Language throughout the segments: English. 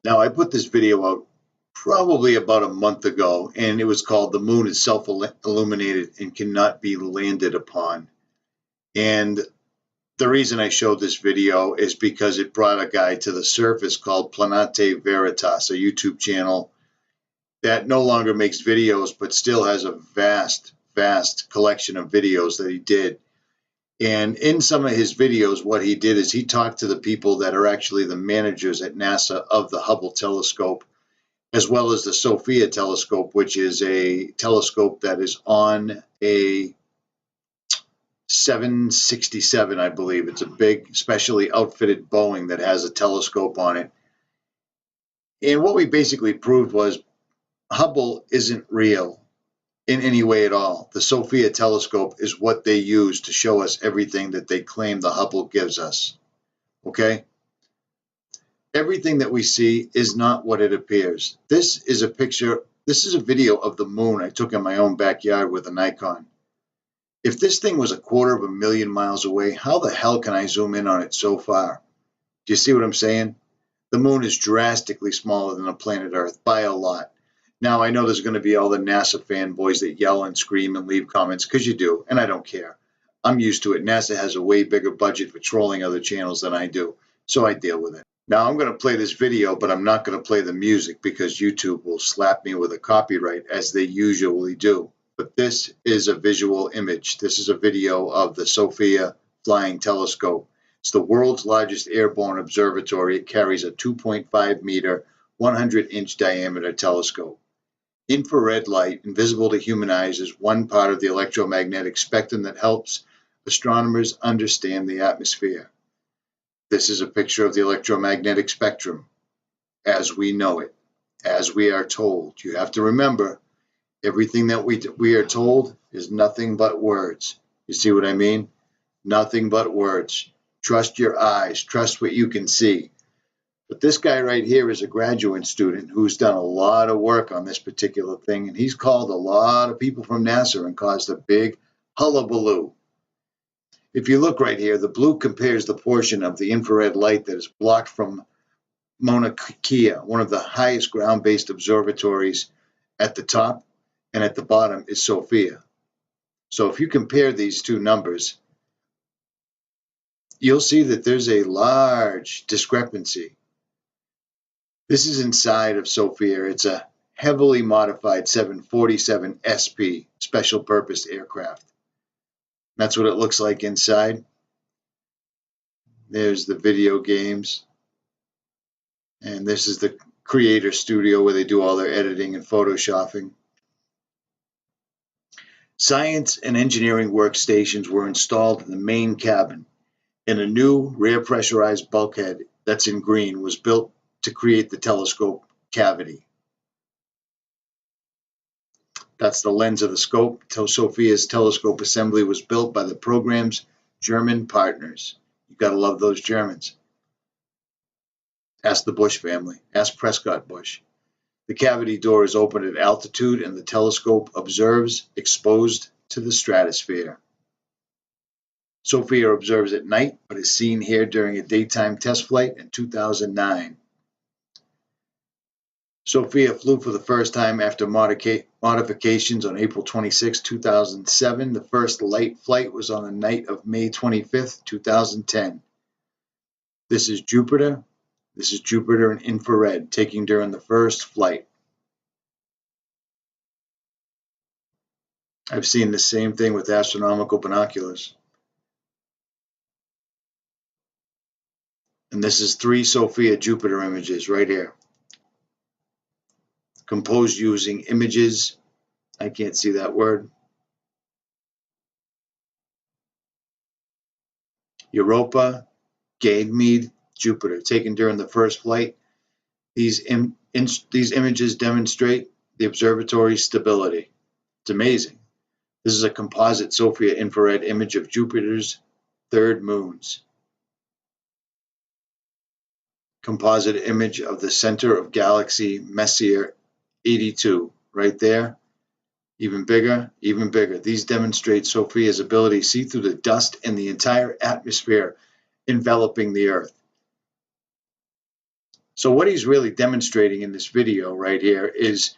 Now, I put this video out probably about a month ago, and it was called "The Moon is Self-Illuminated and Cannot Be Landed Upon." And the reason I showed this video is because it brought a guy to the surface called 𝗦𝗵𝗿𝗱, a YouTube channel that no longer makes videos, but still has a vast, vast collection of videos that he did. And in some of his videos, what he did is he talked to the people that are actually the managers at NASA of the Hubble telescope, as well as the SOFIA telescope, which is a telescope that is on a 767, I believe. It's a big, specially outfitted Boeing that has a telescope on it. And what we basically proved was Hubble isn't real in any way at all. The SOFIA telescope is what they use to show us everything that they claim the Hubble gives us. Okay? Everything that we see is not what it appears. This is a picture, this is a video of the moon I took in my own backyard with a Nikon. If this thing was 250,000 miles away, how the hell can I zoom in on it so far? Do you see what I'm saying? The moon is drastically smaller than the planet Earth by a lot. Now, I know there's going to be all the NASA fanboys that yell and scream and leave comments, because you do, and I don't care. I'm used to it. NASA has a way bigger budget for trolling other channels than I do, so I deal with it. Now, I'm going to play this video, but I'm not going to play the music because YouTube will slap me with a copyright, as they usually do. But this is a visual image. This is a video of the SOFIA flying telescope. It's the world's largest airborne observatory. It carries a 2.5 meter, 100-inch diameter telescope. Infrared light, invisible to human eyes, is one part of the electromagnetic spectrum that helps astronomers understand the atmosphere. This is a picture of the electromagnetic spectrum as we know it, as we are told. You have to remember, everything that we are told is nothing but words. You see what I mean? Nothing but words. Trust your eyes. Trust what you can see. But this guy right here is a graduate student who's done a lot of work on this particular thing, and he's called a lot of people from NASA and caused a big hullabaloo. If you look right here, the blue compares the portion of the infrared light that is blocked from Mauna Kea, one of the highest ground-based observatories, at the top, and at the bottom is SOFIA. So if you compare these two numbers, you'll see that there's a large discrepancy. This is inside of SOFIA. It's a heavily modified 747 SP, special purpose aircraft. That's what it looks like inside. There's the video games. And this is the creator studio where they do all their editing and photoshopping. Science and engineering workstations were installed in the main cabin, and a new rear pressurized bulkhead that's in green was built to create the telescope cavity. That's the lens of the scope. SOFIA's telescope assembly was built by the program's German partners. You gotta love those Germans. Ask the Bush family. Ask Prescott Bush. The cavity door is open at altitude, and the telescope observes exposed to the stratosphere. SOFIA observes at night, but is seen here during a daytime test flight in 2009. SOFIA flew for the first time after modifications on April 26, 2007. The first light flight was on the night of May 25, 2010. This is Jupiter. This is Jupiter in infrared, taken during the first flight. I've seen the same thing with astronomical binoculars. And this is 3 SOFIA Jupiter images right here. Composed using images, I can't see that word, Europa, Ganymede, Jupiter, taken during the first flight. These images demonstrate the observatory's stability. It's amazing. This is a composite SOFIA infrared image of Jupiter's 3rd moons. Composite image of the center of galaxy Messier 82, right there. Even bigger, even bigger. These demonstrate SOFIA's ability to see through the dust and the entire atmosphere enveloping the Earth. So what he's really demonstrating in this video right here is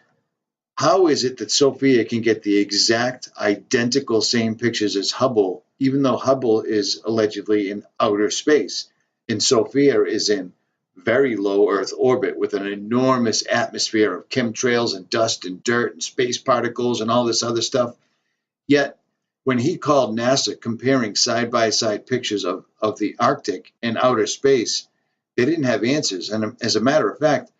how is it that Sophia can get the exact identical same pictures as Hubble, even though Hubble is allegedly in outer space, and Sophia is in very low Earth orbit with an enormous atmosphere of chemtrails and dust and dirt and space particles and all this other stuff. Yet, when he called NASA comparing side-by-side pictures of the Arctic and outer space, they didn't have answers. And as a matter of fact,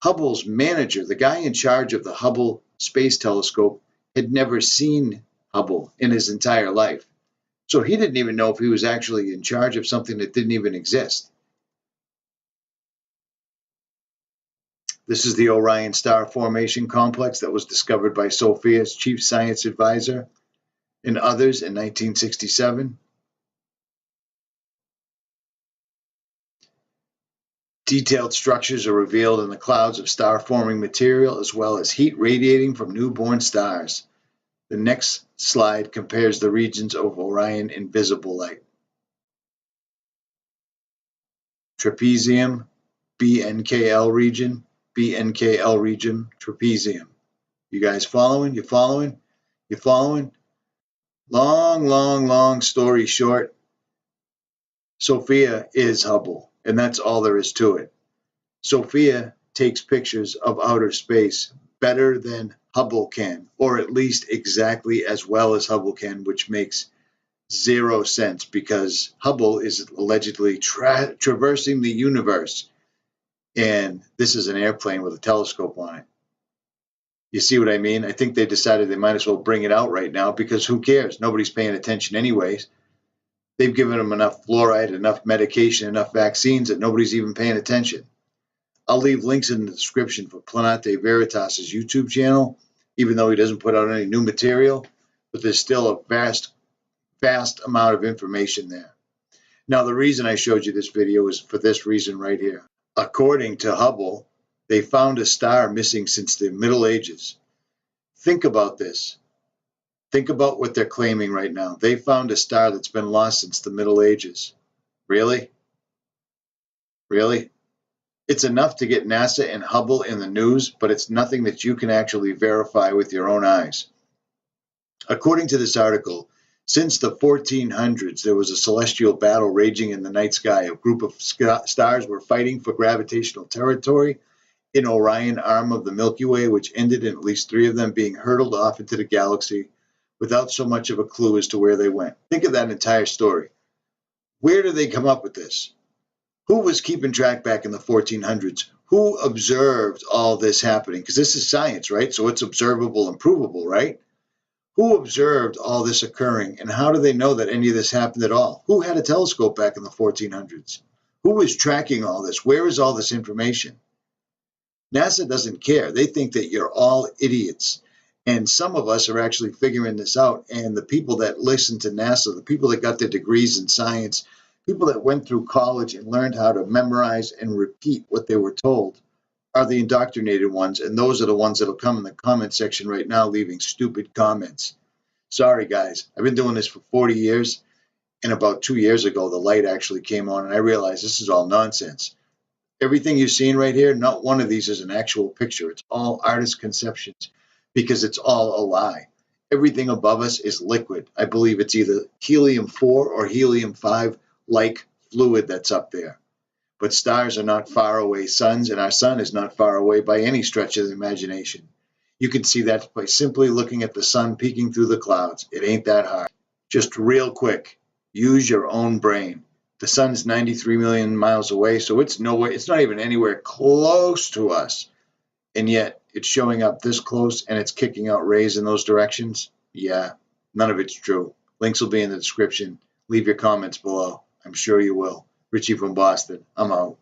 Hubble's manager, the guy in charge of the Hubble Space Telescope, had never seen Hubble in his entire life. So he didn't even know if he was actually in charge of something that didn't even exist. This is the Orion Star Formation Complex that was discovered by Sophia's chief science advisor and others in 1967. Detailed structures are revealed in the clouds of star-forming material, as well as heat radiating from newborn stars. The next slide compares the regions of Orion in visible light. Trapezium, 𝗵𝗍𝗱 region, 𝗵𝗍𝗱 region, trapezium. You guys following? You following? You following? Long story short, Sophia is Hubble, and that's all there is to it. Sophia takes pictures of outer space better than Hubble can, or at least exactly as well as Hubble can, which makes zero sense because Hubble is allegedly traversing the universe, and this is an airplane with a telescope on it. You see what I mean? I think they decided they might as well bring it out right now because who cares? Nobody's paying attention anyways. They've given them enough fluoride, enough medication, enough vaccines that nobody's even paying attention. I'll leave links in the description for 𝗠𝗿𝗱𝗱 YouTube channel, even though he doesn't put out any new material, but there's still a vast amount of information there. Now, the reason I showed you this video is for this reason right here. According to Hubble, they found a star missing since the Middle Ages. Think about this. Think about what they're claiming right now. They found a star that's been lost since the Middle Ages. Really? Really? It's enough to get NASA and Hubble in the news, but it's nothing that you can actually verify with your own eyes. According to this article, since the 1400s, there was a celestial battle raging in the night sky. A group of stars were fighting for gravitational territory in Orion arm of the Milky Way, which ended in at least 3 of them being hurtled off into the galaxy without so much of a clue as to where they went. Think of that entire story. Where did they come up with this? Who was keeping track back in the 1400s? Who observed all this happening? Because this is science, right? So it's observable and provable, right? Who observed all this occurring, and how do they know that any of this happened at all? Who had a telescope back in the 1400s? Who was tracking all this? Where is all this information? NASA doesn't care. They think that you're all idiots. And some of us are actually figuring this out. And the people that listen to NASA, the people that got their degrees in science, people that went through college and learned how to memorize and repeat what they were told, are the indoctrinated ones, and those are the ones that'll come in the comment section right now leaving stupid comments. Sorry, guys. I've been doing this for 40 years, and about 2 years ago, the light actually came on, and I realized this is all nonsense. Everything you're seeing right here, not one of these is an actual picture. It's all artist conceptions because it's all a lie. Everything above us is liquid. I believe it's either helium-4 or helium-5 like fluid that's up there. But stars are not far away suns, and our sun is not far away by any stretch of the imagination. You can see that by simply looking at the sun peeking through the clouds. It ain't that hard. Just real quick, use your own brain. The sun's 93 million miles away, so it's nowhere, it's not even anywhere close to us. And yet it's showing up this close and it's kicking out rays in those directions. Yeah, none of it's true. Links will be in the description. Leave your comments below. I'm sure you will. Richie from Boston. I'm out.